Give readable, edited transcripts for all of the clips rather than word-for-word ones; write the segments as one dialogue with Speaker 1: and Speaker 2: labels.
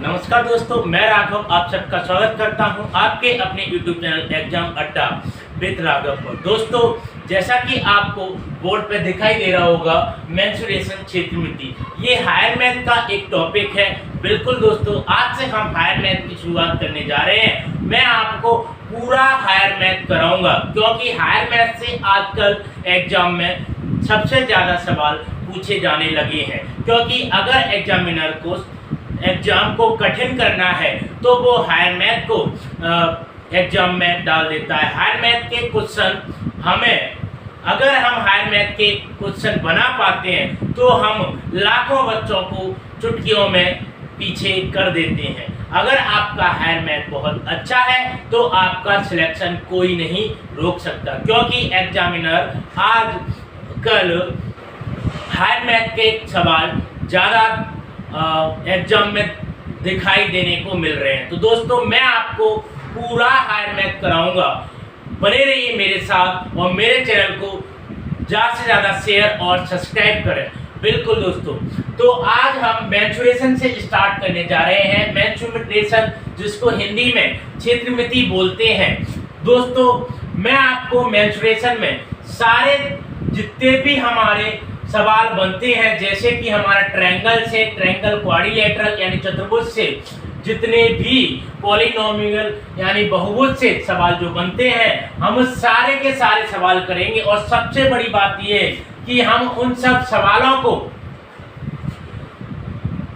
Speaker 1: नमस्कार दोस्तों, मैं राघव आप सबका स्वागत करता हूं आपके अपने YouTube चैनल एग्जाम अड्डा विद राघव पर। दोस्तों, जैसा कि आपको बोर्ड पे दिखाई दे रहा होगा, मेंसुरेशन क्षेत्रमिति ये हायर मैथ का एक टॉपिक है। बिल्कुल दोस्तों, आज से हम हायर मैथ की शुरुआत करने जा रहे हैं। मैं आपको पूरा हायर मैथ कराऊंगा क्योंकि हायर मैथ से आजकल एग्जाम में सबसे ज़्यादा सवाल पूछे जाने लगे हैं। क्योंकि अगर एग्जामिनर को एग्जाम को कठिन करना है तो वो हायर मैथ को एग्जाम में डाल देता है। हायर मैथ के क्वेश्चन अगर हम हायर मैथ के क्वेश्चन बना पाते हैं तो हम लाखों बच्चों को चुटकियों में पीछे कर देते हैं। अगर आपका हायर मैथ बहुत अच्छा है तो आपका सिलेक्शन कोई नहीं रोक सकता, क्योंकि एग्जामिनर आजकल हायर मैथ के सवाल ज़्यादा एग्जाम में दिखाई देने को मिल रहे हैं। तो दोस्तों, मैं आपको पूरा हायर मैथ कराऊंगा। बने रहिए मेरे साथ और मेरे चैनल को ज़्यादा से ज़्यादा शेयर और सब्सक्राइब करें। बिल्कुल दोस्तों, तो आज हम मेंसुरेशन से स्टार्ट करने जा रहे हैं। मेंसुरेशन जिसको हिंदी में क्षेत्रमिति बोलते हैं। दोस्तों, मैं आपको मेंसुरेशन में सारे जितने भी हमारे सवाल बनते हैं, जैसे कि हमारा ट्रायंगल से, ट्रायंगल क्वाड्रिलेटरल यानी चतुर्भुज से, जितने भी पॉलिनोमियल यानी बहुभुज से सवाल जो बनते हैं, हम सारे के सारे सवाल करेंगे। और सबसे बड़ी बात यह है कि हम उन सब सवालों को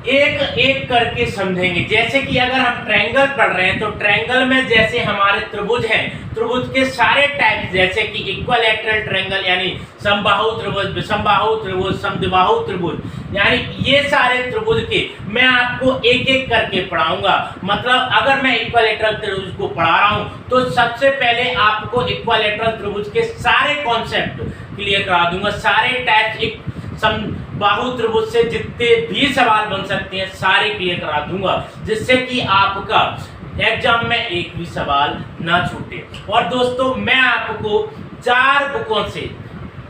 Speaker 1: एक एक करके समझेंगे। जैसे कि अगर हम ट्रायंगल पढ़ रहे हैं तो ट्रायंगल में जैसे हमारे त्रिभुज हैं, त्रिभुज के सारे टाइप, जैसे कि इक्विलैटरल ट्रायंगल यानी समबाहु त्रिभुज, विषमबाहु त्रिभुज, समद्विबाहु त्रिभुज, यानी ये सारे त्रिभुज के मैं आपको एक एक करके पढ़ाऊंगा। मतलब अगर मैं इक्विलैटरल त्रिभुज को पढ़ा रहा हूं तो सबसे पहले आपको इक्विलैटरल त्रिभुज के सारे कॉन्सेप्ट क्लियर करा दूंगा। सारे टाइप समबाहु त्रिभुज से जितने भी सवाल बन सकते हैं सारे क्लियर करा दूंगा, जिससे कि आपका एग्जाम में एक भी सवाल ना छूटे। और दोस्तों, मैं आपको 4 बुकों से,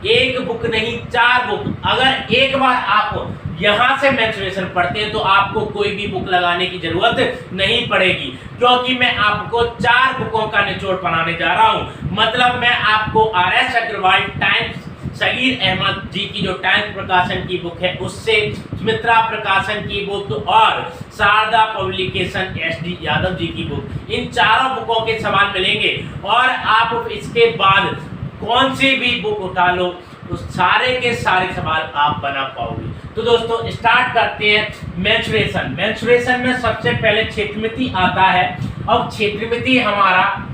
Speaker 1: एक बुक नहीं 4 बुक, अगर एक बार आप यहाँ से मेंसुरेशन पढ़ते हैं तो आपको कोई भी बुक लगाने की जरूरत नहीं पड़ेगी, क्योंकि मैं आपको 4 बुकों का निचोड़ पढ़ाने जा रहा हूँ। मतलब मैं आपको RS अग्रवाल टाइम्स सगीर अहमद जी की जो टाइम्स प्रकाशन की बुक है उससे, सुमित्रा प्रकाशन की बुक और शारदा पब्लिकेशन SD यादव जी की बुक, इन चारों बुकों के सवाल मिलेंगे। और आप इसके बाद कौन सी भी बुक उठा लो तो सारे के सारे सवाल आप बना पाओगे। तो दोस्तों, स्टार्ट करते हैं मेंसुरेशन। मेंसुरेशन में सबसे पहले क्षेत्रमिति आता है। अब क्षेत्रमिति हमारा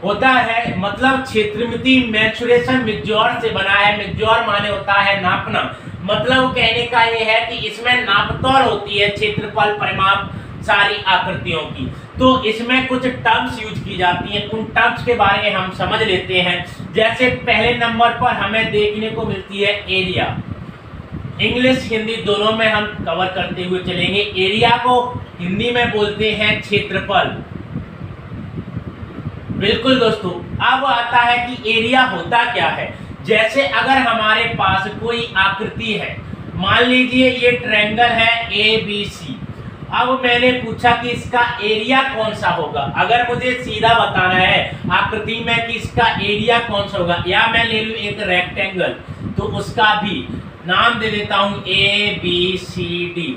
Speaker 1: होता है, मतलब क्षेत्रमिति मेंसुरेशन मिज्योर से बना है। मिज्योर माने होता है नापना। मतलब कहने का ये है कि इसमें नापतोल होती है, क्षेत्रफल, परिमाप, सारी आकृतियों की। तो इसमें कुछ टर्म्स यूज की जाती हैं, उन टर्म्स के बारे में हम समझ लेते हैं। जैसे पहले नंबर पर हमें देखने को मिलती है एरिया। इंग्लिश हिंदी दोनों में हम कवर करते हुए चलेंगे। एरिया को हिंदी में बोलते हैं क्षेत्रफल। बिल्कुल दोस्तों, अब आता है कि एरिया होता क्या है। जैसे अगर हमारे पास कोई आकृति है, मान लीजिए ये ट्रायंगल है ABC। अब मैंने पूछा कि इसका एरिया कौन सा होगा। अगर मुझे सीधा बताना है आकृति में कि इसका एरिया कौन सा होगा, या मैं ले लूं एक रेक्टेंगल तो उसका भी नाम दे देता हूं ABCD।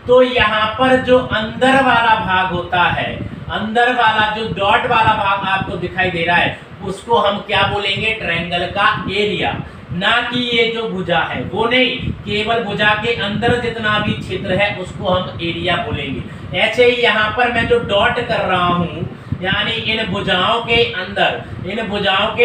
Speaker 1: तो यहाँ पर जो अंदर वाला भाग होता है, अंदर वाला जो डॉट वाला भाग आपको दिखाई दे रहा है, उसको हम क्या बोलेंगे, ट्रायंगल का एरिया। ना कि ये जो भुजा है वो नहीं, केवल भुजा के अंदर जितना भी क्षेत्र है उसको हम एरिया बोलेंगे। ऐसे ही यहाँ पर मैं जो डॉट कर रहा हूँ, यानी इन भुजाओं के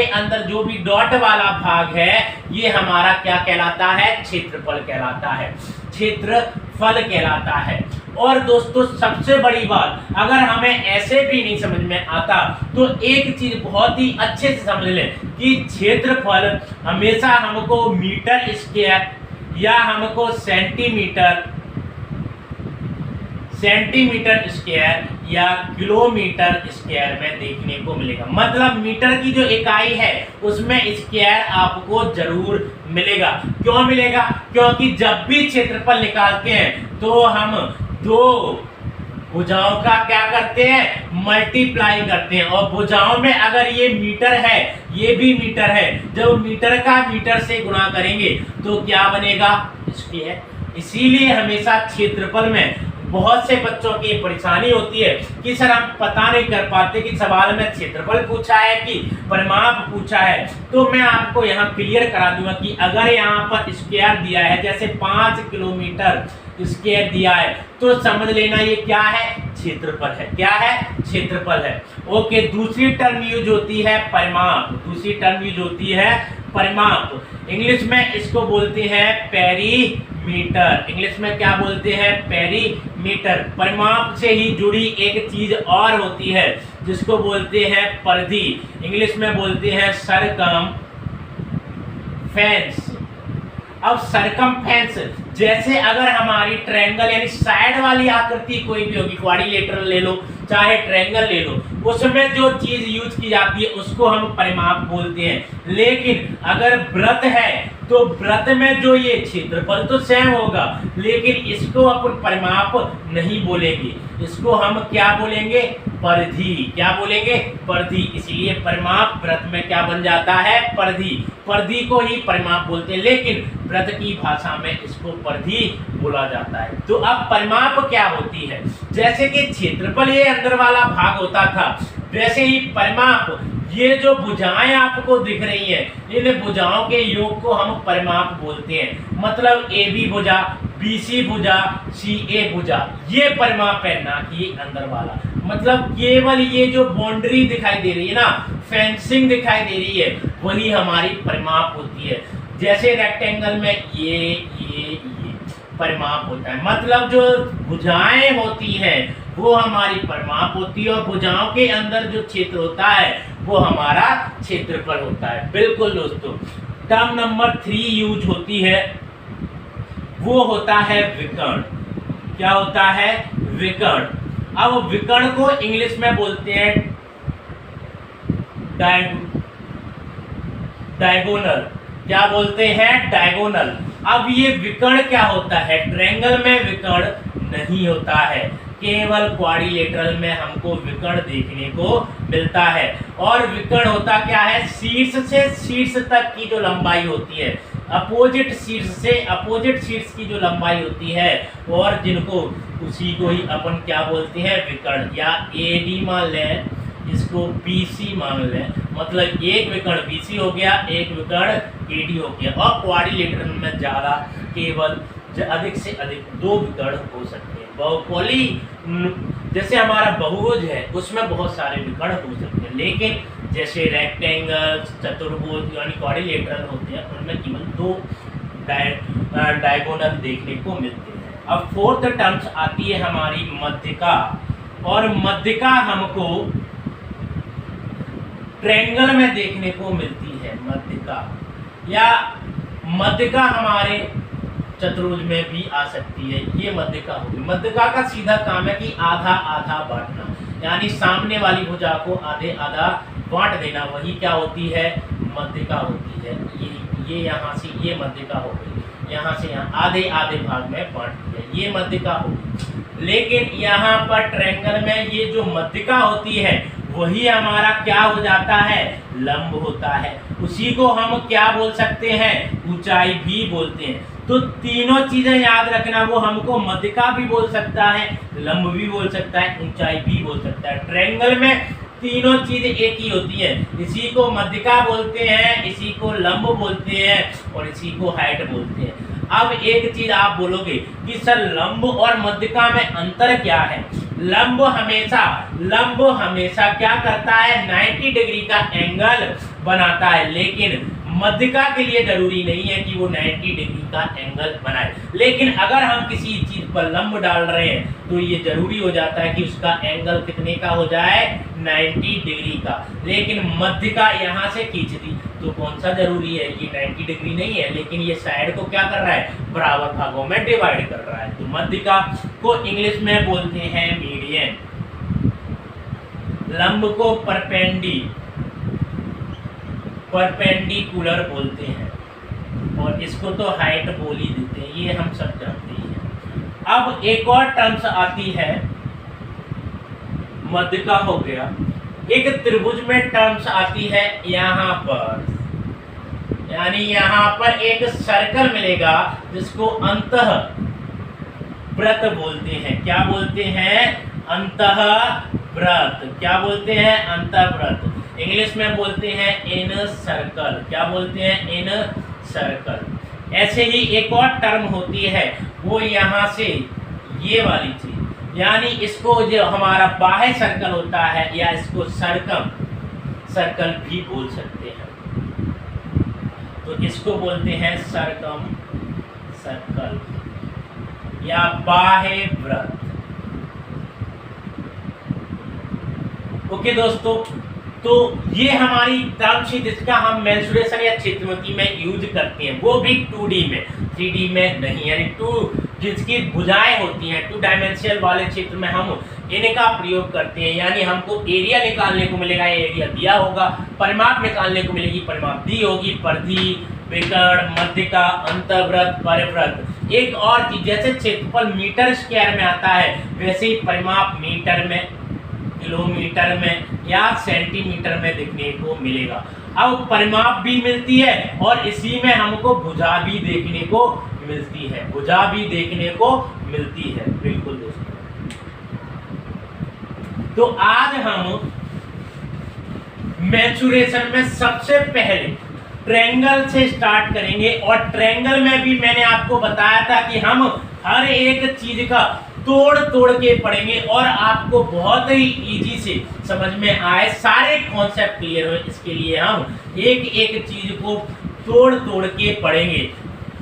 Speaker 1: अंदर जो भी डॉट वाला भाग है, ये हमारा क्या कहलाता है, क्षेत्रफल कहलाता है, क्षेत्रफल कहलाता है। और दोस्तों, सबसे बड़ी बात, अगर हमें ऐसे भी नहीं समझ में आता तो एक चीज बहुत ही अच्छे से समझ लें कि क्षेत्रफल हमेशा हमको मीटर स्क्वायर या हमको सेंटीमीटर स्क्वायर या किलोमीटर स्क्वायर में देखने को मिलेगा। मतलब मीटर की जो इकाई है उसमें स्क्वायर आपको जरूर मिलेगा। क्यों मिलेगा? क्योंकि जब भी क्षेत्रफल निकालते हैं तो हम दो भुजाओं का क्या करते हैं, मल्टीप्लाई करते हैं। और भुजाओं में अगर ये मीटर है, ये भी मीटर है, जब मीटर का मीटर से गुणा करेंगे तो क्या बनेगा, स्क्वायर। इसीलिए हमेशा क्षेत्रफल में बहुत से बच्चों की परेशानी होती है कि सर हम पता नहीं कर पाते कि सवाल में क्षेत्रफल पूछा है कि परिमाप पूछा है। तो मैं आपको यहाँ क्लियर करा दूंगा कि अगर यहाँ पर स्क्वायर दिया है, जैसे 5 किलोमीटर स्क्वायर दिया है, तो समझ लेना ये क्या है, क्षेत्रफल है। क्या है, क्षेत्रफल है। ओके, दूसरी टर्म यूज होती है परिमाप। दूसरी टर्म यूज होती है परिमाप। इंग्लिश में इसको बोलते हैं पेरीमीटर। इंग्लिश में क्या बोलते हैं, पेरीमीटर। परिमाप से ही जुड़ी एक चीज और होती है जिसको बोलते हैं परिधि। इंग्लिश में बोलते हैं सरकमफेरेंस। अब सरकमफेरेंस, जैसे अगर हमारी ट्रायंगल यानी साइड वाली आकृति कोई भी होगी, क्वाड्रिलेटरल ले लो चाहे ट्रायंगल ले लो, उसमें जो चीज यूज की जाती है उसको हम परिमाप बोलते हैं। लेकिन अगर वृत्त है तो वृत्त में जो ये क्षेत्रफल तो सेम होगा, लेकिन इसको अपन परिमाप नहीं बोलेंगे, इसको हम क्या बोलेंगे, परिधि। क्या बोलेंगे, परिधि। इसलिए परिमाप वृत्त में क्या बन जाता है, परिधि। परिधि को ही परिमाप बोलते हैं, लेकिन वृत्त की भाषा में इसको परिधि बोला जाता है। तो अब परिमाप क्या होती है, जैसे कि क्षेत्रफल ये अंदर वाला भाग होता था, वैसे ही परिमाप ये जो भुजाएं आपको दिख रही हैं, इन भुजाओं के योग को हम परिमाप बोलते हैं। मतलब ए बी भुजा, बी सी भुजा, सी ए भुजा, ये परिमाप है, ना कि अंदर वाला। मतलब केवल ये जो बाउंड्री दिखाई दे रही है ना, फेंसिंग दिखाई दे रही है, वही हमारी परिमाप होती है। जैसे रेक्टेंगल में ये परिमाप होता है। मतलब जो भुजाएं होती हैं वो हमारी परिमाप होती है, और भुजाओं के अंदर जो क्षेत्र होता है वो हमारा क्षेत्रफल होता है। बिल्कुल दोस्तों। टर्म नंबर 3 यूज होती है, वो होता है विकर्ण। क्या होता है, विकर्ण। अब विकर्ण को इंग्लिश में बोलते हैं डायगोनल। क्या बोलते हैं, डायगोनल। अब ये विकर्ण क्या होता है, ट्रायंगल में विकर्ण नहीं होता है, केवल क्वाड्रिलेटरल में हमको विकर्ण देखने को मिलता है। और विकर्ण होता क्या है, शीर्ष से शीर्ष तक की जो लंबाई होती है, अपोजिट शीर्ष से अपोजिट शीर्ष की जो लंबाई होती है, और जिनको उसी को ही अपन क्या बोलते हैं, विकर्ण। या एडी मान लें, इसको बीसी मान लें, मतलब एक विकर्ण बीसी हो गया, एक विकर्ण एडी हो गया। और क्वाड्रिलेटरल में ज़्यादा केवल अधिक से अधिक 2 विकर्ण हो सकते हैं। बहुकोली जैसे हमारा बहुभुज है उसमें बहुत सारे विकर्ण हो सकते हैं, लेकिन जैसे रेक्टेंगल, चतुर्भुज यानी क्वाड्रिलेटरल होते हैं, उनमें केवल 2 डायगोनल देखने को मिलते हैं। अब 4th टर्म्स आती है हमारी मध्यिका। और मध्यिका हमको ट्रायंगल में देखने को मिलती है, मध्यिका। या मध्यिका हमारे चतुर्भुज में भी आ सकती है, ये मध्यिका होगी। मध्यिका का सीधा काम है कि आधा आधा बांटना, यानी सामने वाली भुजा को आधे आधा बांट देना, वही क्या होती है, मध्यिका होती है। ये यहाँ से ये मध्यिका हो गई, यहाँ से यहाँ आधे आधे भाग में बांट दिया, ये मध्यिका होगी। लेकिन यहाँ पर ट्रायंगल में ये जो मध्यिका होती है वही हमारा क्या हो जाता है, लंब होता है। उसी को हम क्या बोल सकते हैं, ऊंचाई भी बोलते हैं। तो तीनों चीजें याद रखना, वो हमको मध्यिका भी बोल सकता है, लंब भी बोल सकता है, ऊंचाई भी बोल सकता है। ट्रायंगल में तीनों चीजें एक ही होती है, इसी को मध्यिका बोलते हैं, इसी को लंब बोलते हैं, और इसी को हाइट बोलते हैं। अब एक चीज आप बोलोगे कि सर लंब और मध्यिका में अंतर क्या है। लंब हमेशा क्या करता है, 90 डिग्री का एंगल बनाता है, लेकिन मध्यिका के लिए जरूरी नहीं है कि वो 90 डिग्री का एंगल बनाए। लेकिन अगर हम किसी चीज पर लंब डाल रहे हैं तो ये जरूरी हो जाता है कि उसका एंगल कितने का हो जाए, 90 डिग्री का। लेकिन मध्यिका यहाँ से खींच दी तो कौन सा जरूरी है, ये 90 डिग्री नहीं है, लेकिन ये साइड को क्या कर रहा है, बराबर भागों में डिवाइड कर रहा है। तो मध्यिका को इंग्लिश में बोलते हैं मीडियन। लंब को परपेंडिकुलर बोलते हैं, और इसको तो हाइट बोल ही देते हैं, ये हम सब जानते हैं। अब एक और टर्म्स आती है, मध्य का हो गया। एक त्रिभुज में टर्म्स आती है यहाँ पर, यानी यहाँ पर एक सर्कल मिलेगा जिसको अंतः व्रत बोलते हैं। क्या बोलते हैं? अंतः व्रत। क्या बोलते हैं? अंतः व्रत। इंग्लिश में बोलते हैं इन सर्कल। क्या बोलते हैं? इन सर्कल। ऐसे ही एक और टर्म होती है, वो यहाँ से ये वाली चीज, यानी इसको जो हमारा बाह्य सर्कल होता है, या इसको सर्कम सर्कल भी बोल सकते हैं। तो इसको बोलते हैं सर्कम सर्कल या बाह्य व्रत। ओके दोस्तों, तो ये हमारी टर्म शीट जिसका हम मेंसुरेशन या क्षेत्रमति में यूज करते हैं, वो भी 2D में, 3D में नहीं, यानी जिसकी भुजाएं होती हैं 2 डायमेंशनल वाले क्षेत्र में हम इनका प्रयोग करते हैं। यानी हमको एरिया निकालने को मिलेगा, एरिया दिया होगा, परिमाप निकालने को मिलेगी, परिमाप दी होगी, परिधि, विकर्ण, मध्यिका, अंतर्वृत्त, परिवृत्त। एक और चीज, जैसे क्षेत्रफल मीटर स्क्वायर में आता है, वैसे ही परिमाप मीटर में, किलोमीटर में या सेंटीमीटर में देखने को मिलेगा। अब परिमाप भी मिलती है और इसी में हमको भुजा भी देखने को मिलती है, भुजा भी देखने को मिलती है। बिल्कुल दोस्तों, तो आज हम मेंसुरेशन में सबसे पहले ट्रायंगल से स्टार्ट करेंगे, और ट्रायंगल में भी मैंने आपको बताया था कि हम हर एक चीज का तोड़ तोड़ के पढ़ेंगे और आपको बहुत ही इजी से समझ में आए, सारे कॉन्सेप्ट क्लियर हो, इसके लिए हम एक एक चीज को तोड़ तोड़ के पढ़ेंगे।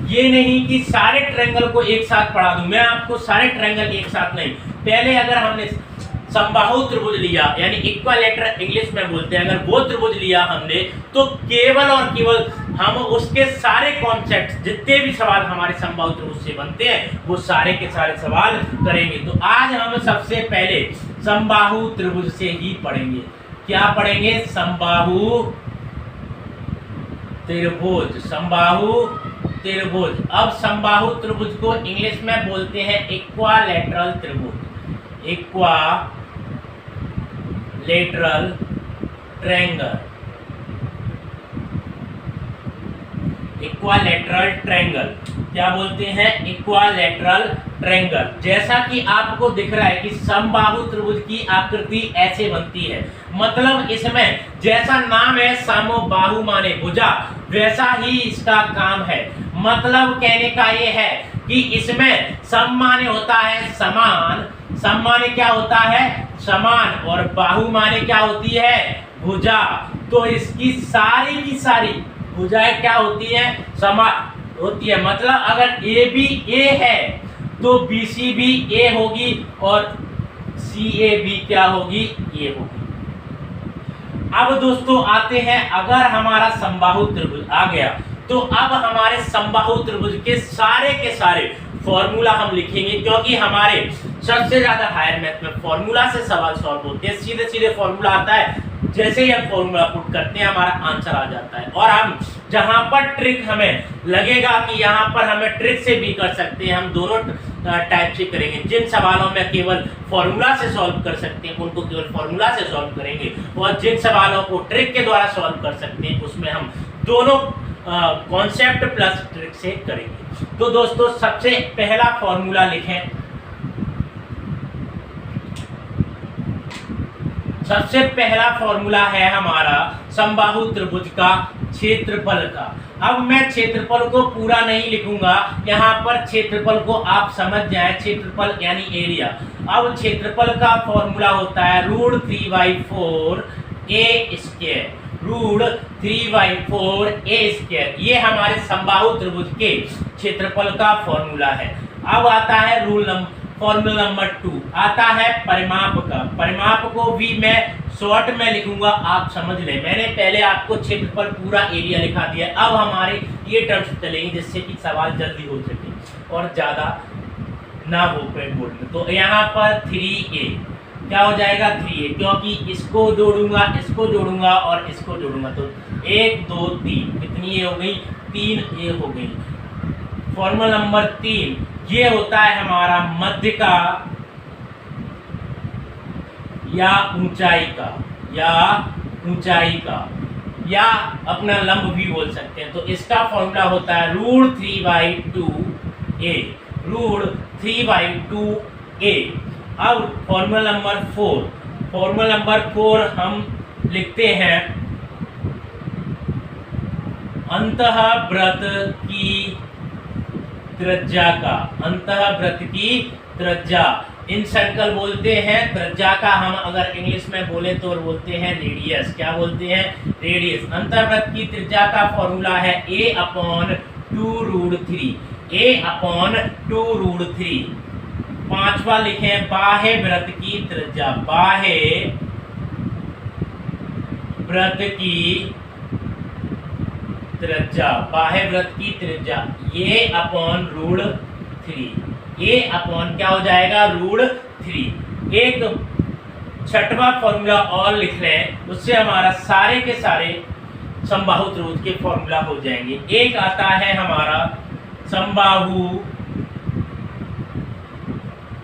Speaker 1: ये नहीं कि सारे ट्रायंगल को एक साथ पढ़ा दूं, मैं आपको सारे ट्रायंगल एक साथ नहीं। पहले अगर हमने समबाहु त्रिभुज लिया, यानी इक्विलैटरल इंग्लिश में बोलते हैं, अगर वो त्रिभुज लिया हमने, तो केवल और केवल हम उसके सारे कॉन्सेप्ट, जितने भी सवाल हमारे समबाहु त्रिभुज से बनते हैं, वो सारे के सारे सवाल करेंगे। तो आज हम सबसे पहले समबाहु त्रिभुज से ही पढ़ेंगे। क्या पढ़ेंगे? समबाहु त्रिभुज। समबाहु त्रिभुज। अब समबाहु त्रिभुज को इंग्लिश में बोलते हैं इक्विलैटरल त्रिभुज, इक्विलैटरल ट्रायंगल, इक्विलैटरल ट्रायंगल। क्या बोलते हैं? Equilateral triangle. जैसा कि आपको दिख रहा है कि समबाहु त्रिभुज की आकृति ऐसे बनती है, मतलब इसमें जैसा नाम है समबाहु माने भुजा, वैसा ही इसका काम है। मतलब कहने का ये है कि इसमें सम माने होता है समान, सम माने क्या होता है? समान, और बाहु माने क्या होती है? भुजा। तो इसकी सारी की सारी भुजाएं क्या होती है? समान होती है। मतलब अगर ए बी ए है तो बी सी भी ए होगी और सी ए भी क्या होगी? ए होगी। अब दोस्तों आते हैं, अगर हमारा समबाहु त्रिभुज आ गया तो अब हमारे समबाहु त्रिभुज के सारे फॉर्मूला हम लिखेंगे, क्योंकि हमारे सबसे ज्यादा हायर मैथ में फॉर्मूला से सवाल सॉल्व होते हैं। सीधे सीधे फॉर्मूला आता है, जैसे ही हम फॉर्मूला पुट करते हैं हमारा आंसर आ जाता है। और हम जहां पर ट्रिक हमें लगेगा कि यहाँ पर हमें ट्रिक से भी कर सकते हैं, हम दोनों टाइप से करेंगे। जिन सवालों में केवल फॉर्मूला से सॉल्व कर सकते हैं उनको केवल फॉर्मूला से सॉल्व करेंगे, और जिन सवालों को ट्रिक के द्वारा सॉल्व कर सकते हैं उसमें हम दोनों कॉन्सेप्ट प्लस ट्रिक से करेंगे। तो दोस्तों सबसे पहला फॉर्मूला लिखें। सबसे पहला फॉर्मूला है हमारा समबाहु त्रिभुज का क्षेत्रफल का। अब मैं क्षेत्रफल को पूरा नहीं लिखूंगा, यहाँ पर क्षेत्रफल को आप समझ जाए, क्षेत्रफल यानी एरिया। अब क्षेत्रफल का फॉर्मूला होता है √3/4 a स्क्वायर, √3/4 a स्क्वायर। ये हमारे समबाहु त्रिभुज के क्षेत्रफल का फॉर्मूला है। अब आता है फॉर्मूला नंबर 2 आता है परिमाप का। परिमाप को भी मैं शॉर्ट में लिखूंगा, आप समझ लें। मैंने पहले आपको क्षेत्रफल पूरा एरिया लिखा दिया, अब हमारे ये टर्म्स चलेंगे जिससे कि सवाल जल्दी हो सके और ज्यादा ना हो बोर्ड में। तो यहाँ पर 3a क्या हो जाएगा? 3a, क्योंकि इसको जोड़ूंगा और इसको जोड़ूंगा, तो 1 2 3 कितनी ए हो गई? 3a हो गई। फॉर्मूला नंबर 3, ये होता है हमारा मध्य का या ऊंचाई का या अपना लंब भी बोल सकते हैं। तो इसका फॉर्मूला होता है √3/2a, √3/2a। अब फॉर्मूला नंबर 4 हम लिखते हैं अंतःवृत्त की त्रिज्या। इन सर्कल बोलते हैं, त्रिज्या का हम अगर इंग्लिश में बोले तो बोलते हैं रेडियस। क्या बोलते हैं? रेडियस। अंतःवृत्त की त्रिज्या का फॉर्मूला है a/2√3। पांचवा लिखें बाह्य वृत्त की त्रिज्या, ये अपॉन क्या हो जाएगा? √3। एक छठवां फॉर्मूला और लिख लें, उससे हमारा सारे के सारे समबाहु त्रिभुज के फॉर्मूला हो जाएंगे। एक आता है हमारा समबाहु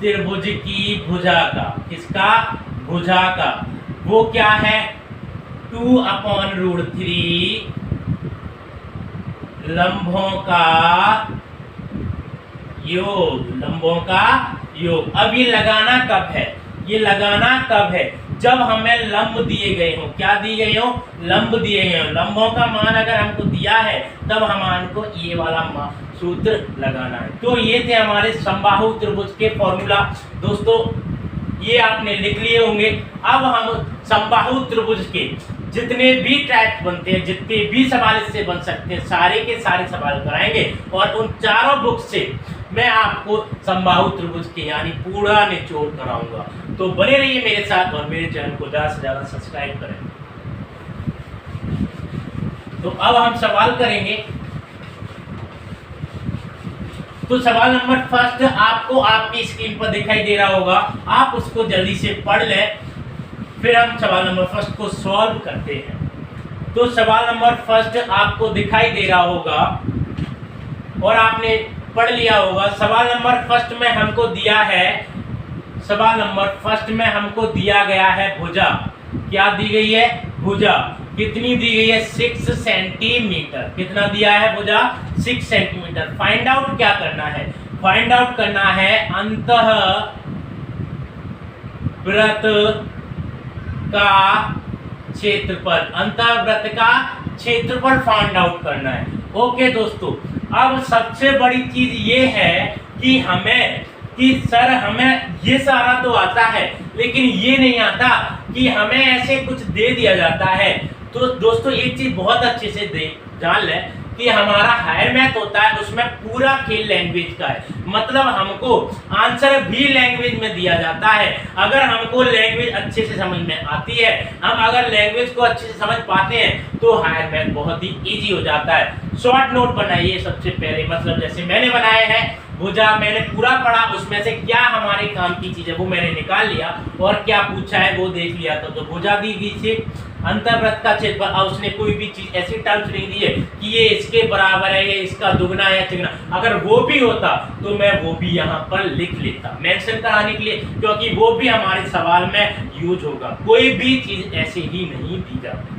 Speaker 1: त्रिभुज की भुजा का। किसका? भुजा का। वो क्या है? 2/√3 लंबों का योग। अब ये लगाना कब है? जब हमें लंब दिए गए हो। क्या दिए गए हो? लंब दिए गए हो। लंबों का मान अगर हमको दिया है तब हमको ये वाला सूत्र लगाना है। तो ये थे हमारे समबाहु त्रिभुज के फॉर्मूला। दोस्तों ये आपने लिख लिए होंगे। अब हम समबाहु त्रिभुज के जितने भी टाइप्स बनते हैं, जितने भी सवाल इससे बन सकते हैं, सारे के सारे सवाल कराएंगे और उन चारों बुक से मैं आपको समबाहु त्रिभुज के यानी पूरा निचोड़ कराऊंगा। तो बने रहिए मेरे साथ और मेरे चैनल को ज़्यादा से ज़्यादा सब्सक्राइब करें। तो अब हम सवाल करेंगे। तो सवाल नंबर 1 आपको आपकी स्क्रीन पर दिखाई दे रहा होगा, आप उसको जल्दी से पढ़ लें, फिर हम सवाल नंबर 1 को सॉल्व करते हैं। तो सवाल नंबर 1 आपको दिखाई दे रहा होगा और आपने पढ़ लिया होगा। सवाल नंबर 1 में हमको दिया गया है भुजा। क्या दी गई है? भुजा। कितनी दी गई है? 6 सेंटीमीटर। कितना दिया है भुजा? 6 सेंटीमीटर। फाइंड आउट क्या करना है? फाइंड आउट करना है अंतःवृत्त का क्षेत्रफल फाइंड आउट करना है। ओके दोस्तों, अब सबसे बड़ी चीज ये है कि सर हमें ये सारा तो आता है, लेकिन ये नहीं आता कि हमें ऐसे कुछ दे दिया जाता है। तो दोस्तों एक चीज बहुत अच्छे से जान लें कि हमारा हायर मैथ होता है, उसमें पूरा खेल लैंग्वेज का है। मतलब हमको आंसर भी लैंग्वेज में दिया जाता है। अगर हमको लैंग्वेज अच्छे से समझ में आती है, हम अगर लैंग्वेज को अच्छे से समझ पाते हैं तो हायर मैथ बहुत ही इजी हो जाता है। शॉर्ट नोट बनाइए सबसे पहले, मतलब जैसे मैंने बनाए हैं भुजा, मैंने पूरा पढ़ा, उसमें से क्या हमारे काम की चीज है वो मैंने निकाल लिया और क्या पूछा है वो देख लिया। तो भुजा दी गई थी अंतःवृत्त का क्षेत्रफल। अब उसने कोई भी चीज ऐसी टर्म्स नहीं दी है कि ये इसके बराबर है, ये इसका दुगना है या तिगुना। अगर वो भी होता तो मैं वो भी यहाँ पर लिख लेता मेंशन कराने के लिए, क्योंकि वो भी हमारे सवाल में यूज होगा। कोई भी चीज ऐसे ही नहीं दी जाती।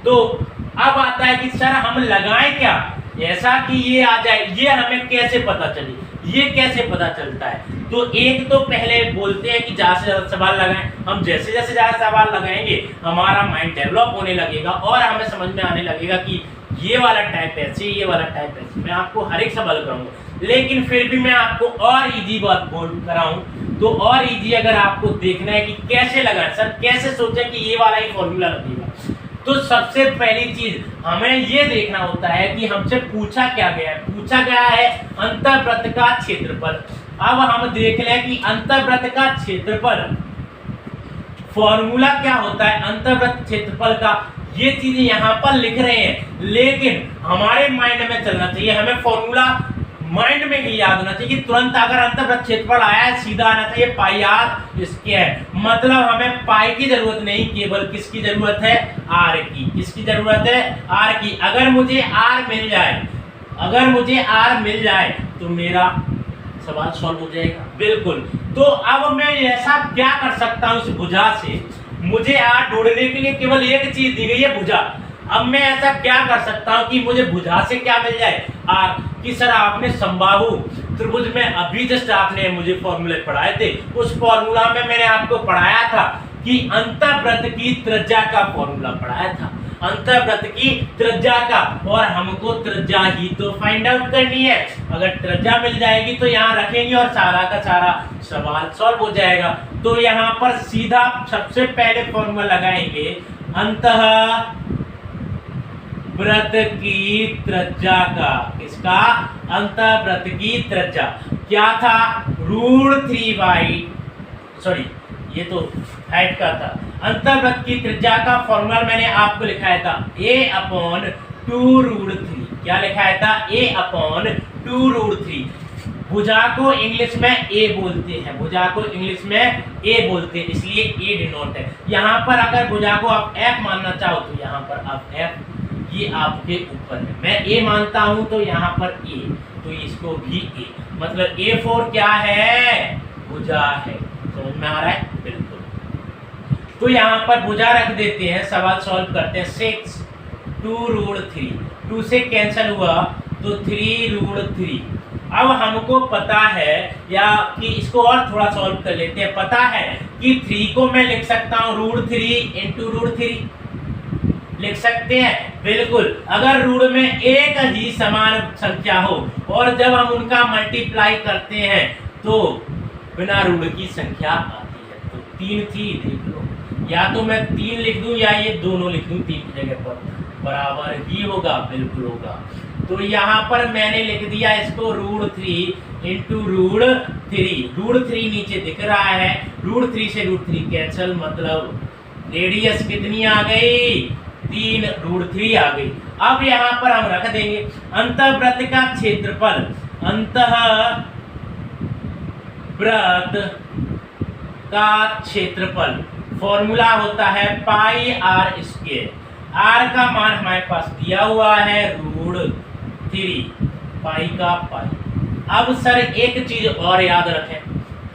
Speaker 1: तो अब आता है कि सर हम लगाएं क्या ऐसा कि ये आ जाए, ये हमें कैसे पता चले, ये कैसे पता चलता है? तो एक तो पहले बोलते हैं कि ज्यादा से ज्यादा सवाल लगाएं। हम जैसे जैसे ज्यादा सवाल लगाएंगे हमारा माइंड डेवलप होने लगेगा और हमें समझ में आने लगेगा कि ये वाला टाइप ऐसे, ये वाला टाइप ऐसे। मैं आपको हर एक सवाल कराऊंगा, लेकिन फिर भी मैं आपको और इजी बात बोल कराऊं तो और इजी अगर आपको देखना है कि कैसे लगाएं, सर कैसे सोचें कि ये वाला ही फॉर्मूला लगेगा, तो सबसे पहली चीज हमें ये देखना होता है कि हमसे पूछा क्या गया है। पूछा गया है अंतःवृत्त का क्षेत्रफल। अब हम देख लें कि अंतःवृत्त का क्षेत्रफल फॉर्मूला क्या होता है अंतःवृत्त क्षेत्रफल का। ये चीजें यहाँ पर लिख रहे हैं, लेकिन हमारे माइंड में चलना चाहिए, हमें फॉर्मूला माइंड में ही याद होना चाहिए कि तुरंत अगर अंतःवृत्त क्षेत्रफल आया है सीधा आना चाहिए पाई आर स्क्वायर। मतलब हमें पाई की जरूरत नहीं, केवल किसकी जरूरत है? आर की। किसकी जरूरत है? आर की। अगर मुझे आर मिल जाए, अगर मुझे r मिल जाए तो मेरा सवाल सॉल्व हो जाएगा। बिल्कुल। तो अब मैं ऐसा क्या कर सकता हूं इस भुजा से, मुझे r ढूंढने के लिए केवल एक चीज दी गई है, भुजा। अब मैं ऐसा क्या कर सकता हूं कि मुझे भुजा से क्या मिल जाए, r। कि सर आपने समबाहु त्रिभुज में अभी जस्ट आपने मुझे फॉर्मूले पढ़ाए थे, उस फॉर्मूला में मैंने आपको पढ़ाया था कि अंतःवृत्त की त्रिज्या का फॉर्मूला पढ़ाया था, अंतःवृत्त की त्रिज्या का, और हमको त्रिज्या ही तो फाइंड आउट करनी है। अगर त्रिज्या मिल जाएगी तो यहाँ रखेंगे और सारा का सारा सवाल सॉल्व हो जाएगा। तो यहाँ पर सीधा सबसे पहले फॉर्मूला लगाएंगे, अंतःवृत्त की त्रिज्या का। किसका? अंतःवृत्त की त्रिज्या क्या था? √3 सॉरी ये तो हाइट का था। अंतःवृत्त की त्रिज्या का फॉर्मूला मैंने आपको लिखाया था a/2√3। क्या लिखाया था? a/2√3। भुजा को इंग्लिश में a बोलते हैं, भुजा को इंग्लिश में a बोलते हैं, इसलिए a डिनोट है। यहाँ पर अगर भुजा को आप f मानना चाहो तो यहाँ पर आप f, ये आपके ऊपर है। मैं a मानता हूं तो यहाँ पर a, तो इसको भी a, मतलब a4 क्या है? भुजा है। समझ में आ रहा है? बिल्कुल। तो यहाँ पर भुजा रख देते हैं, सवाल सॉल्व करते हैं। 6 2√3, 2 से कैंसिल हुआ तो 3√3। अब हमको पता है या कि इसको और थोड़ा सॉल्व कर लेते हैं। पता है कि 3 को मैं लिख सकता हूँ √3 × √3 लिख सकते हैं। बिल्कुल। अगर रूट में एक ही समान संख्या हो और जब हम उनका मल्टीप्लाई करते हैं तो बिना ऋण की संख्या आती है। तो 3 थी, देख लो, या तो मैं 3 लिख दूं या ये दोनों लिख दूं, 3 की जगह पर बराबर ही होगा। बिल्कुल होगा। तो यहाँ पर मैंने लिख दिया इसको √3 × √3 नीचे दिख रहा है, √3 से √3 कैंसिल, मतलब रेडियस कितनी आ गई? 3 √3 आ गई। अब यहाँ पर हम रख देंगे अंतःवृत्त का क्षेत्रफल, अंतःवृत्त का क्षेत्रफल फॉर्मूला होता है πr²। r का मान हमारे पास दिया हुआ है √3, पाई का पाई। अब सर एक चीज और याद रखें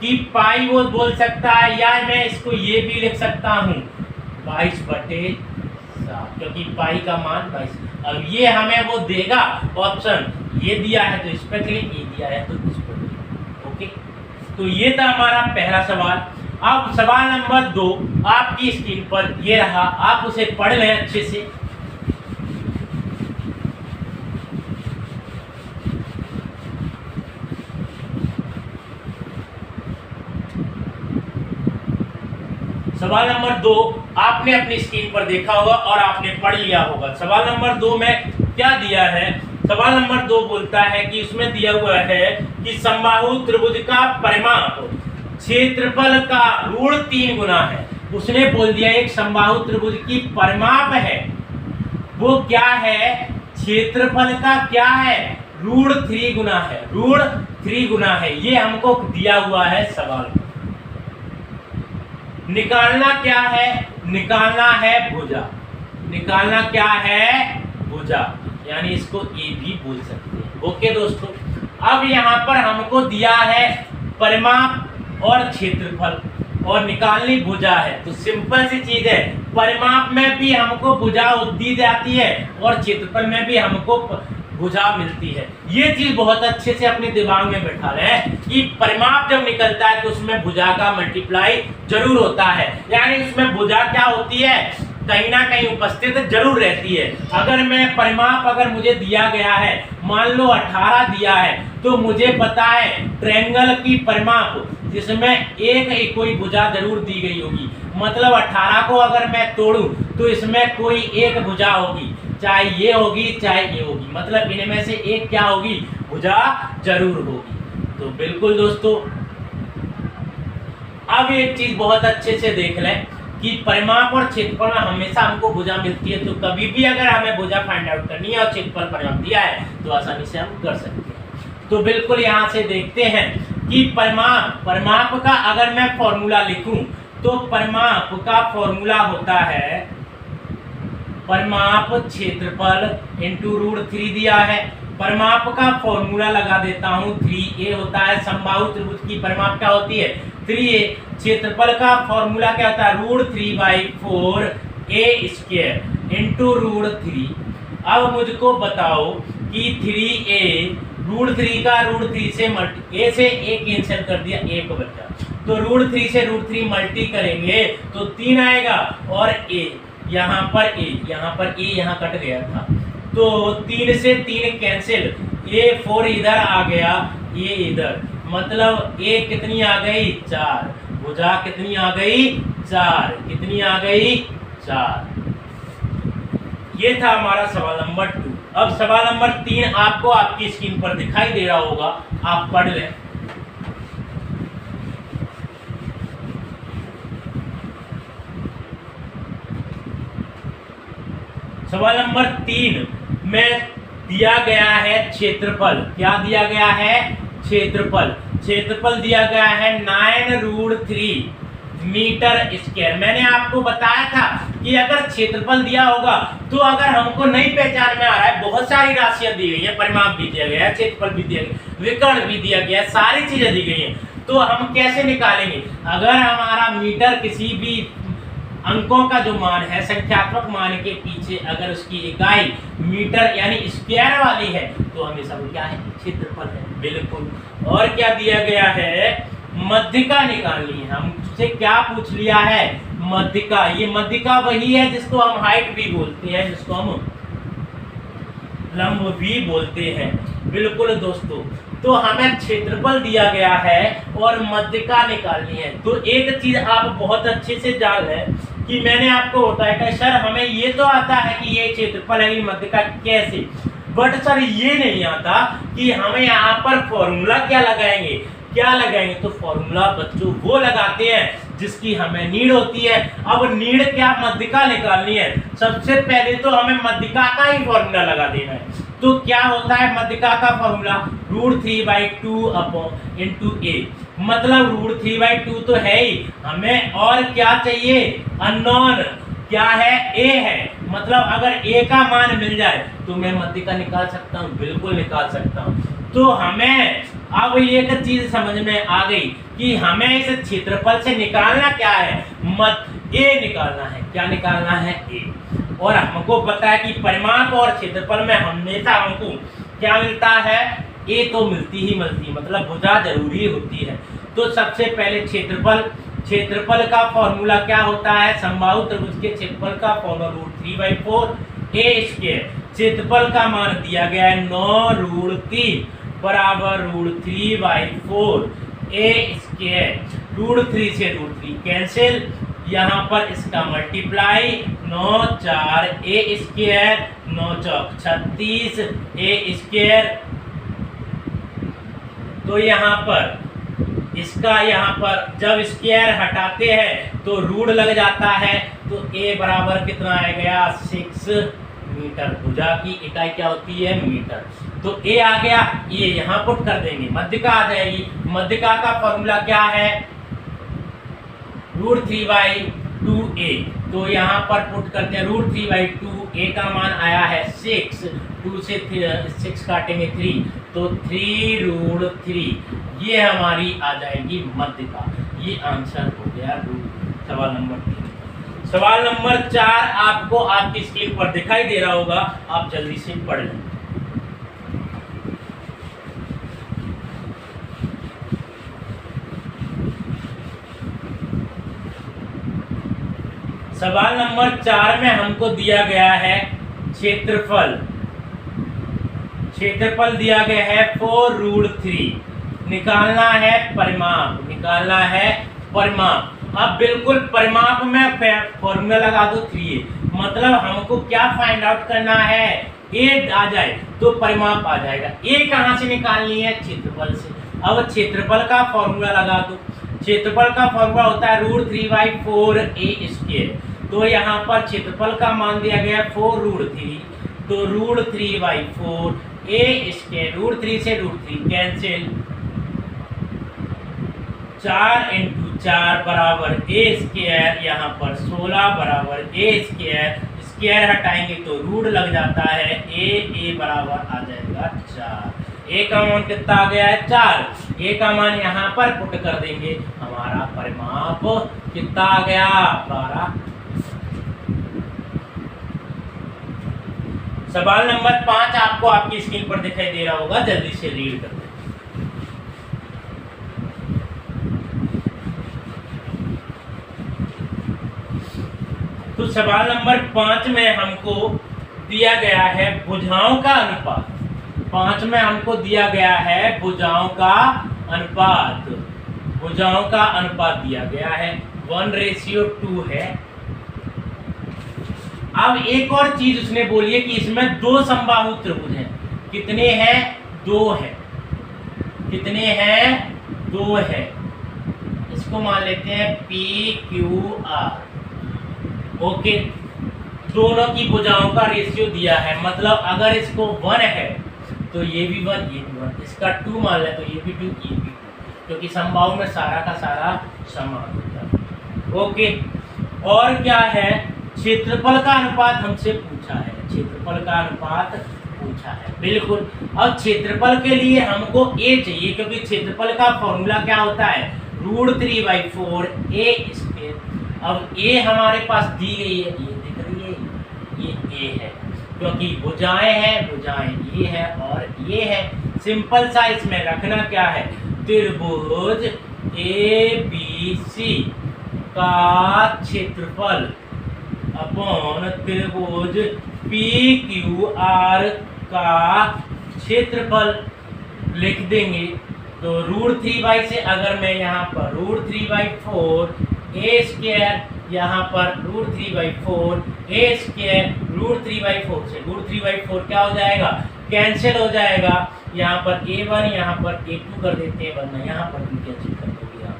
Speaker 1: कि पाई वो बोल सकता है, या मैं इसको ये भी लिख सकता हूँ 22/7, क्योंकि पाई का मान 22। अब ये हमें वो देगा ऑप्शन, ये दिया है तो इस पर क्लिक, ये दिया है तो इस पर क्लिक। ओके, तो ये था हमारा पहला सवाल। अब सवाल नंबर 2 आपकी स्क्रीन पर ये रहा, आप उसे पढ़ लें अच्छे से। सवाल नंबर 2 आपने अपनी स्क्रीन पर देखा होगा और आपने पढ़ लिया होगा। सवाल नंबर 2 में क्या दिया है? सवाल नंबर 2 बोलता है कि उसमें दिया हुआ है कि समबाहु त्रिभुज का परिमाप क्षेत्रफल का √3 गुना है। उसने बोल दिया एक समबाहु त्रिभुज की परिमाप है, वो क्या है? क्षेत्रफल का क्या है? √3 गुना है, √3 गुना है। ये हमको दिया हुआ है सवाल। निकालना क्या है? निकालना है भुजा। निकालना क्या है? भुजा, यानी इसको ए भी बोल सकते हैं। ओके दोस्तों, अब यहाँ पर हमको दिया है परिमाप और क्षेत्रफल और निकालनी भुजा है। तो सिंपल सी चीज है, परिमाप में भी हमको भुजा दी जाती है और क्षेत्रफल में भी हमको भुजा मिलती है। ये चीज बहुत अच्छे से अपने दिमाग में बैठा रहे कि परिमाप जब निकलता है तो उसमें भुजा का मल्टीप्लाई जरूर होता है, यानी उसमें भुजा क्या होती है? कहीं ना कहीं उपस्थित जरूर रहती है। अगर मैं परिमाप अगर मुझे दिया गया है, मान लो 18 दिया है, तो मुझे पता है ट्रायंगल की परिमाप जिसमें एक कोई भुजा जरूर दी गई होगी। मतलब 18 को अगर मैं तोड़ूं तो इसमें कोई एक भुजा होगी, चाहे ये होगी चाहे ये होगी, मतलब इनमें से एक क्या होगी? भुजा जरूर होगी। तो बिल्कुल दोस्तों, अब एक चीज बहुत अच्छे से देख लें कि परिमाप और क्षेत्रफल में हमेशा हमको भुजा मिलती है। तो कभी भी अगर हमें भुजा फाइंड आउट करनी है और क्षेत्रफल परिमाप दिया है तो आसानी से हम कर सकते हैं। तो बिल्कुल यहाँ से देखते हैं कि परिमाप का अगर मैं फॉर्मूला लिखूं तो परिमाप का फॉर्मूला होता है परिमाप क्षेत्रफल × √3 दिया है, परिमाप का फॉर्मूला लगा देता हूं। 3a होता है समबाहु त्रिभुज की परिमाप क्या होती है 3a। क्षेत्रफल का फॉर्मूला क्या होता है √3/4 a² इंटू √3। अब मुझको बताओ कि 3a √3 का √3 से a से a कैंसिल कर दिया, 1 बचा, तो √3 से √3 मल्टी करेंगे तो 3 आएगा, और a यहाँ पर a यहाँ कट गया था, तो 3 से 3 कैंसिल, a4 इधर आ गया, ये इधर, मतलब a कितनी आ गई 4, भुजा कितनी आ गई 4, कितनी आ गई 4। ये था हमारा सवाल नंबर 2। अब सवाल नंबर 3 आपको आपकी स्क्रीन पर दिखाई दे रहा होगा, आप पढ़ लें। सवाल नंबर 3 में दिया गया है क्षेत्रफल। क्या दिया गया है क्षेत्रफल। क्षेत्रफल दिया गया है 9√3 मीटर स्क्वायर। मैंने आपको बताया था कि अगर क्षेत्रफल दिया होगा तो अगर हमको नहीं पहचान में आ रहा है, बहुत सारी राशियां दी गई है, परिमाप भी दिया गया है, क्षेत्रफल भी दिया गया, विकर्ण भी दिया गया है, सारी चीजें दी गई हैं, तो हम कैसे निकालेंगे। अगर हमारा मीटर किसी भी अंकों का जो मान है संख्यात्मक मान के पीछे अगर उसकी इकाई मीटर यानी स्क्वायर वाली है तो हमेशा वो क्या है क्षेत्रफल है, बिल्कुल। और क्या दिया गया है मध्यिका निकालनी है। हमसे क्या पूछ लिया है मध्यिका। ये मध्यिका वही है जिसको हम हाइट भी बोलते हैं, जिसको हम लंब भी बोलते हैं, बिल्कुल दोस्तों। तो हमें क्षेत्रफल दिया गया है और मध्यिका निकालनी है। तो एक चीज आप बहुत अच्छे से जान लें कि मैंने आपको बताया कि सर हमें ये तो आता है कि ये क्षेत्रफल है, मध्यिका कैसे, बट सर ये नहीं आता कि हमें यहाँ पर फॉर्मूला क्या लगाएंगे। तो फॉर्मूला बच्चों वो लगाते हैं जिसकी हमें नीड होती है। अब नीड क्या मध्यिका निकालनी है, सबसे पहले तो हमें मध्यिका का ही फॉर्मूला लगा देना है। तो क्या होता है मध्यिका का फॉर्मूला √3/2 इंटू a, मतलब √3/2 तो है ही, हमें और क्या चाहिए अननोन, क्या है a है, मतलब अगर a का मान मिल जाए तो मैं मध्यिका निकाल सकता हूँ, बिल्कुल निकाल सकता हूँ। तो हमें अब एक चीज समझ में आ गई कि हमें इस क्षेत्रफल से निकालना क्या है a निकालना है। क्या निकालना है a। और हमको पता है कि परिमाप और क्षेत्रफल में हमेशा हमको क्या मिलता है a तो मिलती ही मिलती, मतलब भुजा जरूरी होती है। तो सबसे पहले क्षेत्रफल का फॉर्मूला क्या होता है समबाहु त्रिभुज के क्षेत्रफल का फॉर्मूला √3/4 a²। क्षेत्रफल का मान दिया गया है 9√3 बराबर √3/4 a²। √3 से √3 कैंसिल, यहाँ पर इसका मल्टीप्लाई 9 4 a², 9 चौक 36 a²। तो यहाँ पर इसका यहाँ पर जब स्क्वायर हटाते हैं तो रूट लग जाता है, तो a बराबर कितना आ गया 6 मीटर। भुजा की इकाई क्या होती है मीटर। तो a आ गया, ये यहाँ पुट कर देंगे, मध्यिका आ जाएगी। मध्यिका का फॉर्मूला क्या है √3/2a, तो यहाँ पर पुट करते हैं √3/2, a का मान आया है 6, 2 से 6 काटेंगे 3, तो 3√3, ये हमारी आ जाएगी मध्यिका। ये आंसर हो गया सवाल नंबर 3। सवाल नंबर 4 आपको आपकी स्क्रीन पर दिखाई दे रहा होगा, आप जल्दी से पढ़ लें। सवाल नंबर 4 में हमको दिया गया है क्षेत्रफल दिया गया है 4√3, निकालना है परिमाप। अब बिल्कुल परिमाप में फॉर्मूला लगा दो 3a, मतलब हमको क्या फाइंड आउट करना है a आ जाए तो परिमाप आ जाएगा। a कहाँ से निकालनी है क्षेत्रफल से। अब क्षेत्रफल का फॉर्मूला लगा दो। क्षेत्रफल का फॉर्मूला होता है √3/4 a²। तो यहाँ पर क्षेत्रफल का मान दिया गया 4√3, तो √3/4 a², √3 से √3 कैंसिल, 4 × 4 बराबर a², यहाँ पर 16 बराबर a²। स्क्वायर हटाएंगे तो रूट लग जाता है, ए बराबर आ जाएगा 4। ए का मान कितना आ गया है 4। ए का मान यहाँ पर पुट कर देंगे, हमारा परिमाप कितना आ गया 12। सवाल नंबर 5 आपको आपकी स्क्रीन पर दिखाई दे रहा होगा, जल्दी से रीड कर दें। तो सवाल नंबर 5 में हमको दिया गया है भुजाओं का अनुपात। 5 में हमको दिया गया है भुजाओं का अनुपात। भुजाओं का अनुपात दिया गया है 1:2 है। अब एक और चीज उसने बोली है कि इसमें 2 समबाहु त्रिभुज हैं। कितने हैं? 2 है। कितने हैं? 2 है। इसको मान लेते हैं PQR। ओके, दोनों की भुजाओं का रेशियो दिया है, मतलब अगर इसको 1 है तो ये भी 1, ये भी 1, इसका 2 मान ले तो ये भी 2, ये भी 2, क्योंकि समबाहु में सारा का सारा समान होता है। ओके, और क्या है? क्षेत्रफल का अनुपात हमसे पूछा है। क्षेत्रफल का अनुपात पूछा है, बिल्कुल। अब क्षेत्रफल के लिए हमको a चाहिए, क्योंकि क्षेत्रफल का फॉर्मूला क्या होता है? √3/4 a²। अब a हमारे पास दी गई है, ये दिख रही है, ये a है, क्योंकि भुजाएं हैं, भुजाएं ये है और ये है। सिंपल सा इसमें रखना क्या है? त्रिभुज ABC का क्षेत्रफल अपॉन त्रिभुज PQR का क्षेत्रफल लिख देंगे। तो √3 से अगर मैं यहाँ पर √3/4 a², यहाँ पर √3/4 a², √3/4 से √3/4 क्या हो जाएगा? कैंसिल हो जाएगा। यहाँ पर a1, यहाँ पर a2 कर देते हैं, वरना यहाँ पर भी कैंसिल कर दोगे आप।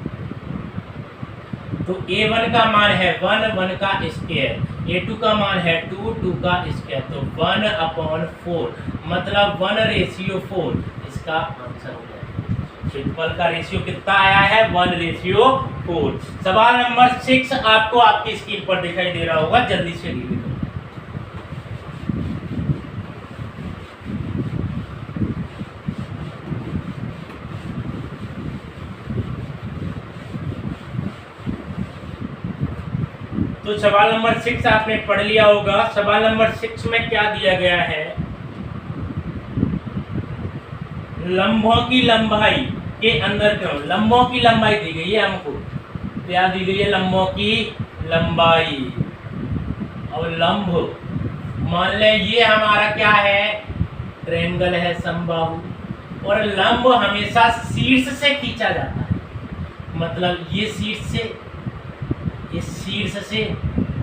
Speaker 1: तो a1 का मान है 1 का स्क्वायर, a2 का मान है 2 का स्क्वायर, तो 1/4 मतलब 1:4 इसका आंसर हो जाएगा। क्षेत्रफल का रेशियो कितना आया है? 1:4। सवाल नंबर 6 आपको आपकी स्क्रीन पर दिखाई दे रहा होगा, जल्दी से रीड करो। तो सवाल नंबर 6 आपने पढ़ लिया होगा। सवाल नंबर 6 में क्या दिया गया है? लंबों की लंबाई के अंदर क्यों? लंबों की लंबाई दी गई है हमको, क्या दी गई है? लंबों की लंबाई। और लंब मान ले ये हमारा क्या है? ट्रायंगल है, समबाहु। और लंब हमेशा शीर्ष से खींचा जाता है, मतलब ये शीर्ष से, इस शीर्ष से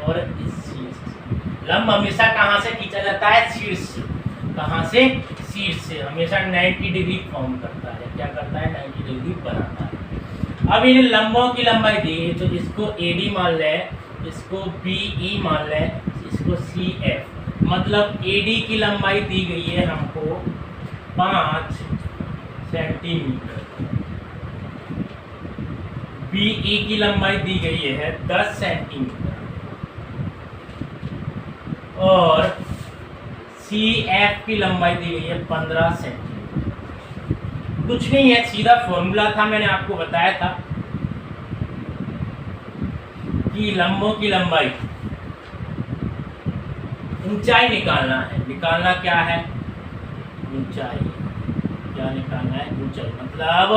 Speaker 1: और इस शीर्ष से। लंब हमेशा कहाँ से खींचा जाता है? शीर्ष से। कहाँ से? शीर्ष से। हमेशा 90 डिग्री फॉर्म करता है। क्या करता है? 90 डिग्री बनाता है। अब इन लंबों की लंबाई दी है, तो इसको AD मान ले, इसको BE मान ले, इसको CF। मतलब AD की लंबाई दी गई है हमको 5 सेंटीमीटर, BE की लंबाई दी गई है 10 सेंटीमीटर और CF की लंबाई दी गई है 15 सेंटीमीटर। कुछ नहीं है, सीधा फॉर्मूला था, मैंने आपको बताया था कि लंबों की लंबाई, ऊंचाई निकालना है। निकालना क्या है? ऊंचाई। क्या निकालना है? ऊंचाई, मतलब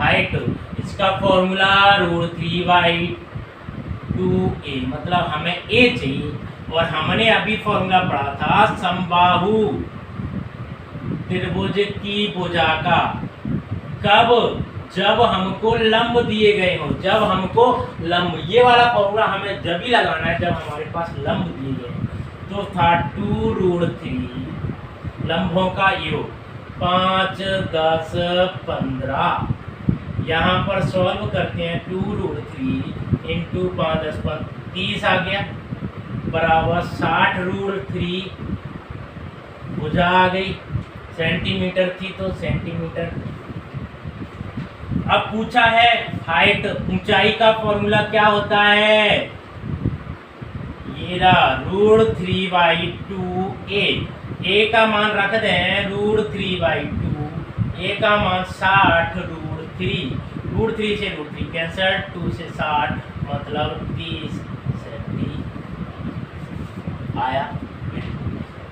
Speaker 1: हाइट। इसका फॉर्मूला √3/2a, मतलब हमें a चाहिए। और हमने अभी फॉर्मूला पढ़ा था समबाहु त्रिभुज की भुजा का। कब? जब हमको लंब दिए गए हो। जब हमको लंब, ये वाला फॉर्मूला हमें जब ही लगाना है जब हमारे पास लंब दिए गए। तो था 2√3 लंबों का योग 5, 10, 15। यहाँ पर सॉल्व करते हैं। 2√3 इंटू 5, 10, 30 आ गया, बराबर 60√3। भुजा आ गई, सेंटीमीटर थी तो सेंटीमीटर। अब पूछा है हाइट, ऊंचाई का फॉर्मूला क्या होता है? ये इधर √3/2 ए का मान रख दें √3/2, ए का मान 60 √3 से √3 कैंसल, 2 से 60 मतलब 30 से 30 आया।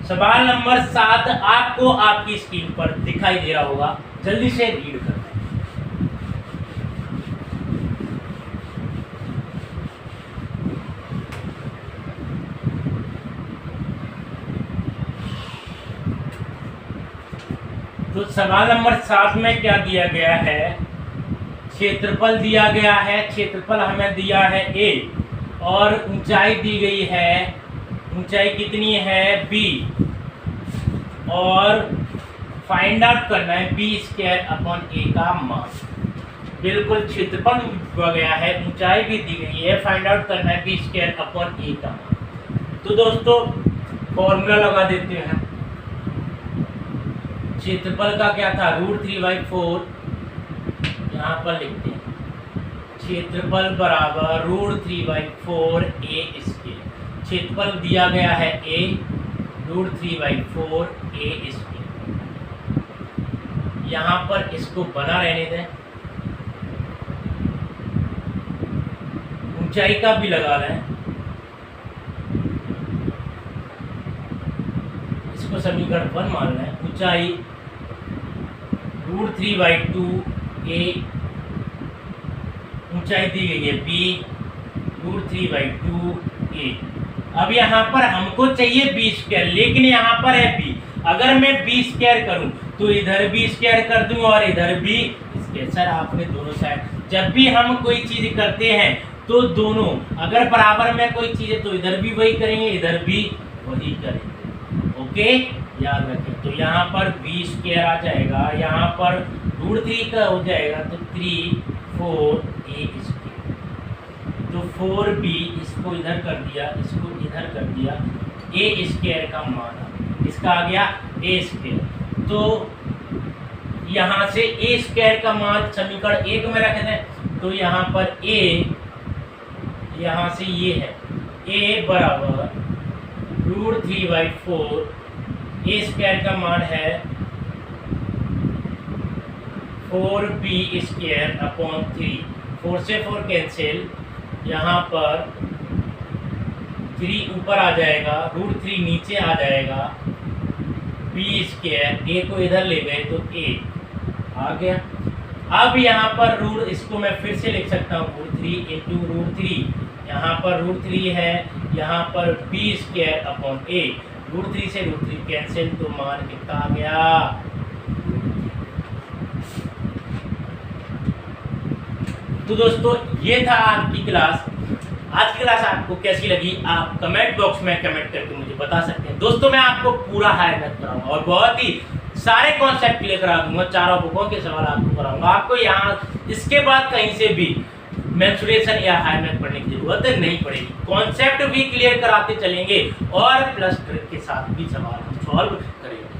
Speaker 1: सवाल नंबर 7 आपको आपकी स्क्रीन पर दिखाई दे रहा होगा, जल्दी से रीड कर। तो सवाल नंबर 7 में क्या दिया गया है, क्षेत्रफल दिया गया है, क्षेत्रफल हमें दिया है a और ऊंचाई दी गई है, ऊंचाई कितनी है b और फाइंड आउट करना है b² a का मान। बिल्कुल क्षेत्रफल दिया गया है, ऊंचाई भी दी गई है, फाइंड आउट करना है b² a का मान। तो दोस्तों फॉर्मूला लगा देते हैं। क्षेत्रफल का क्या था √3/4, यहाँ पर लिखते हैं क्षेत्रफल बराबर √3/4 a²। क्षेत्रफल दिया गया है a, √3/4 a²। यहाँ पर इसको बना रहने दें, ऊंचाई का भी लगा लें, इसको समीकरण 1 मान लें। ऊंचाई √3/2 a, ऊंचाई दी गई है b, √3/2 a। अब यहाँ पर हमको चाहिए b², लेकिन यहाँ पर है b। अगर मैं b² करूं तो इधर b² कर दूं और इधर b²। सर आपने दोनों साइड, जब भी हम कोई चीज करते हैं तो दोनों अगर बराबर में कोई चीज है तो इधर भी वही करेंगे, इधर भी वही करेंगे। ओके, याद रखें। तो यहाँ पर b² आ जाएगा, यहाँ पर √3 का हो जाएगा तो 3 4 a²। तो 4b इसको इधर कर दिया, इसको इधर कर दिया, a² का मान इसका आ गया a²। तो यहाँ से a² का मान समीकरण 1 में रख दें। तो यहाँ पर a, यहाँ से ये है a बराबर √3/4, a² का मान है 4b² अपॉन 3। 4 से 4 कैंसिल, यहाँ पर 3 ऊपर आ जाएगा, √3 नीचे आ जाएगा, b², a को इधर ले गए तो a आ गया। अब यहाँ पर इसको मैं फिर से लिख सकता हूँ √3 इंटू √3, यहाँ पर √3 है, यहाँ पर b² अपॉन a, √3 से √3 कैंसिल तो मान कितना आ गया। तो दोस्तों ये था आपकी क्लास। आज की क्लास आपको कैसी लगी आप कमेंट बॉक्स में कमेंट करके मुझे बता सकते हैं। दोस्तों मैं आपको पूरा हाई मैथ कराऊंगा और बहुत ही सारे कॉन्सेप्ट क्लियर करा दूंगा, चारों बुकों के सवाल आपको कराऊंगा। आपको यहाँ इसके बाद कहीं से भी मेंसुरेशन या हाई मैथ पढ़ने की जरूरत नहीं पड़ेगी। कॉन्सेप्ट भी क्लियर कराते चलेंगे और प्लस ट्रिक के साथ भी सवाल हम सॉल्व करेंगे।